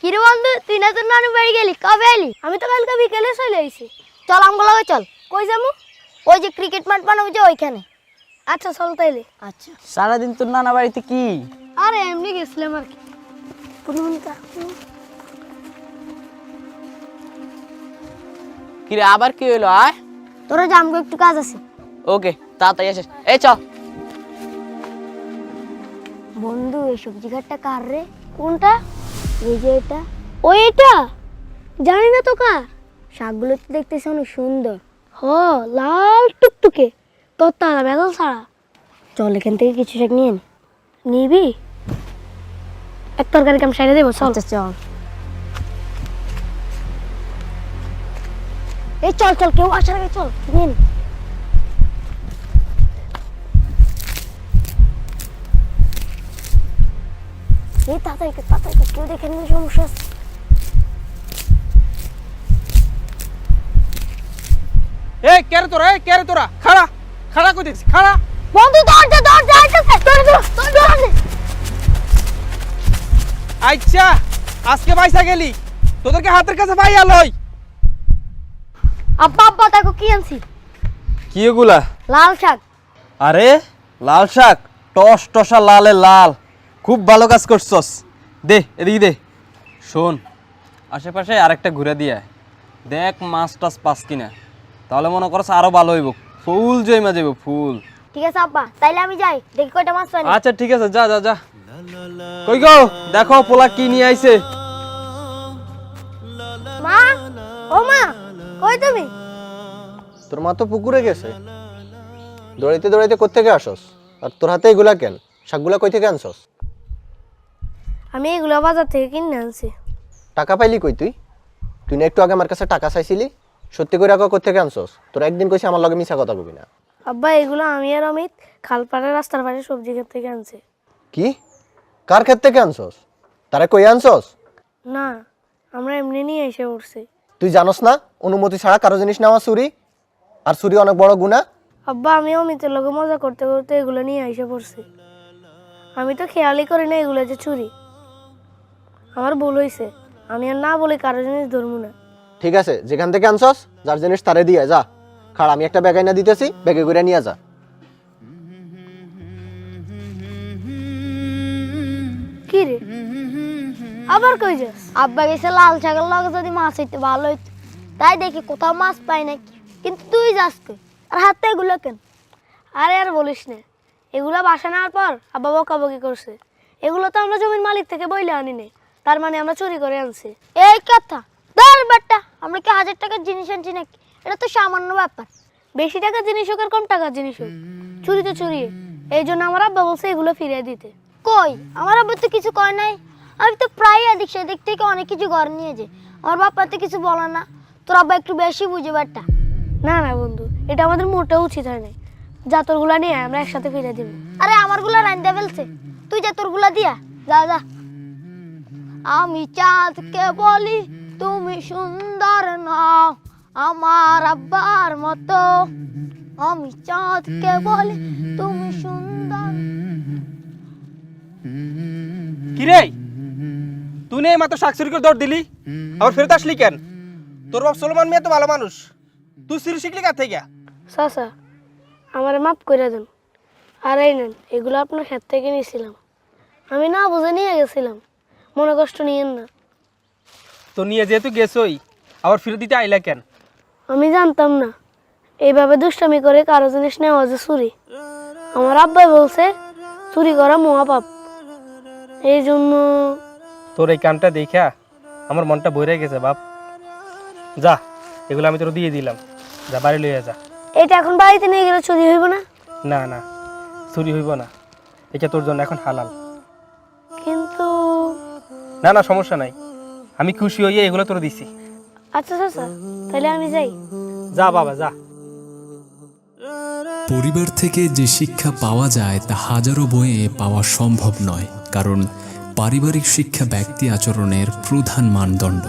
কিরে বন্ধু, তুই না তোর নানু বাড়ি গেলি? কবে এলি? আমি তো কালকে বিকেলে চলে আইছি। চল আমগো লগে চল। কই যামু? ওই যে ক্রিকেট মাঠ বানাবো যে ওইখানে। আচ্ছা চল তাইলে। আচ্ছা। সারাদিন তোর নানা বাড়িতে কি? আরে এমনি গেছিলাম আর কি। কিরে আবার কি হইলো? আয় তোরা যে আমগো একটু কাজ আছে। ওকে, তাড়াতাড়ি আসিস। এই চল। বন্ধু, এই সবজি ঘাটটা কার রে? কোনটা? এই যে এটা। ওই এটা? জানি না তো কার। শাকগুলো তো দেখতেছি অনেক সুন্দর। হ, লাল টুকটুকে। তোর তারা বেদল ছাড়া। চল এখান থেকে কিছু শাক নিয়ে নি। নিবি? এক তরকারি কাম সাইডে দেবো। চল চল। এই চল চল, কেউ আসার আগে চল নিয়ে নি। এই তাড়াতাড়ি কেউ দেখে নিলে সমস্যা আছে। এই কে রে তোরা? খাড়া খাড়া কই দেখছিস? খাড়া। বন্ধু দরজা আইতাছে। দরজা। আচ্ছা, আজকে পয়সা গেলি, তোদেরকে হাতের কাছে পাইয়া লই। আব্বা দেখো কি আনছি। কি এগুলা? লাল শাক। আরে লাল শাক, টস টসা লালে লাল, খুব ভালো কাজ করছস। দে এদিকে দে। শোন, আশেপাশে আরেকটা ঘুরে দিয়ে আয়। দেখ মাছ টাছ পাস কিনা, তাহলে মনে করছ আরো ভালো হইব। ফুল জয়মা যাইব ফুল। ঠিক আছে আব্বা, তাইলে আমি যাই, দেখি কয়টা মাছ পাই। আচ্ছা ঠিক আছে, যা যা যা। কই গো, দেখো পোলা কি নিয়ে আইছে। মা, ও মা, কই তুমি? তোর মা তো পুকুরে গেছে। দৌড়াইতে দৌড়াইতে কোত্থেকে আসস? আর তোর হাতে এগুলা কেন? শাকগুলা কই থেকে আনছস? আমি এগুলো বাজার থেকে কিনে আনছি। টাকা পাইলি কই তুই? তুই না একটু আগে আমার কাছে টাকা চাইছিলি? সত্যি করে রাখো কোত্থেকে আনছস? তোর একদিন কইছি আমার লগে মিছা কথা কবি না। আব্বা, এগুলো আমি আর অমিত খালপাড়ের রাস্তার পাশে সবজি ক্ষেত থেকে আনছি। কি? কার ক্ষেত থেকে আনছস? তারে কই আনছস? না, আমরা এমনি নিয়ে এসে পড়ছি। তুই জানোস না অনুমতি ছাড়া কারো জিনিস নেওয়া চুরি? আর চুরি অনেক বড় গুনাহ। আব্বা, আমি অমিতের লগে মজা করতে করতে এগুলো নিয়ে এসে পড়ছি। আমি তো খেয়ালই করি না এগুলো যে চুরি। আমার ভুল হয়েছে, আমি আর না বলে কারো জিনিস ধরবো না। ঠিক আছে, যেখান থেকে আনছস যার জিনিস তারে দিয়ে যা। খাড়, আমি একটা ব্যাগ আইনা দিতেছি, ব্যাগে করে নিয়ে যা। কি রে, আবার কই যাস? আব্বা গেছে লাল শাকের লগে যদি মাছ হইতে ভালো হইতো, তাই দেখি কোথাও মাছ পাই না, কিন্তু তুই যাস কই? আর হাতে এগুলো কেন? আরে আর বলিস না, এগুলো বাসা নেওয়ার পর আব্বা বকাবকি করছে। এগুলো তো আমরা জমির মালিক থেকে বইলে আনি নাই, তার মানে আমরা চুরি করে আনছি। এই কথা ধর বেটা, আমরা কি 1000 টাকার জিনিস আনছি নাকি? এটা তো সামান্য ব্যাপার। বেশি টাকার জিনিস হোক আর কম টাকার জিনিস হোক, চুরি তো চুরি। এই জন্য আমার আব্বা বলছে এগুলো ফিরিয়ে দিতে। কই, আমার আব্বা তো কিছু কয় নাই। আমি তো প্রায় এদিক সেদিক থেকে অনেক কিছু ঘর নিয়ে যাই, আমার বাপ্পা তো কিছু বলে না। তোর আব্বা একটু বেশি বুঝে বেটা। না না বন্ধু, এটা আমাদের মোটেও উচিত হয় নাই। যা তোরগুলা নিয়ে আমরা একসাথে ফিরে দিব। আরে আমারগুলা রাইন্দা ফেলছে, তুই যা তোরগুলা দিয়া যা যা। আমি চাঁদকে বলি তুমি সুন্দর নও আমার আব্বার মতো। আমি চাঁদকে বলি তুমি সুন্দর। কি রে, তুই নেই মাত্র শাক চুরি করে দৌড় দিলি, আবার ফেরত আসলি কেন? তোর বাপ সলমান মিয়া তো ভালো মানুষ, তুই চুরি শিখলি কার থেকে? চাচা, আমার মাফ করে দেন। আর এই নেন, এগুলো আপনার ক্ষেত থেকে নিয়েছিলাম। আমি না বুঝে নিয়ে গেছিলাম, মনে কষ্ট নিয়েন না। তো নিয়ে যেহেতু গেছই, আবার ফেরত দিতে আইলা কেন? আমি জানতাম না এইভাবে দুষ্টামি করে কারো জিনিস নেওয়া যে চুরি। আমার আব্বাই বলছে চুরি করা মহাপাপ, এই জন্য। তোর এই কামটা দেখা আমার মনটা ভরে গেছে বাপ। যা, এগুলো আমি তোর দিয়ে দিলাম, যা বাড়ি লইয়া যা। এটা এখন বাড়িতে নিয়ে গেলে চুরি হইব না? না না, চুরি হইব না, এটা তোর জন্য এখন হালাল। কিন্তু না না, সমস্যা নাই, আমি খুশি হইয়া এগুলো তোর দিছি। আচ্ছা চাচা, তাহলে আমি যাই। যা বাবা যা। পরিবার থেকে যে শিক্ষা পাওয়া যায় তা হাজারো বইয়ে পাওয়া সম্ভব নয়, কারণ পারিবারিক শিক্ষা ব্যক্তি আচরণের প্রধান মানদণ্ড।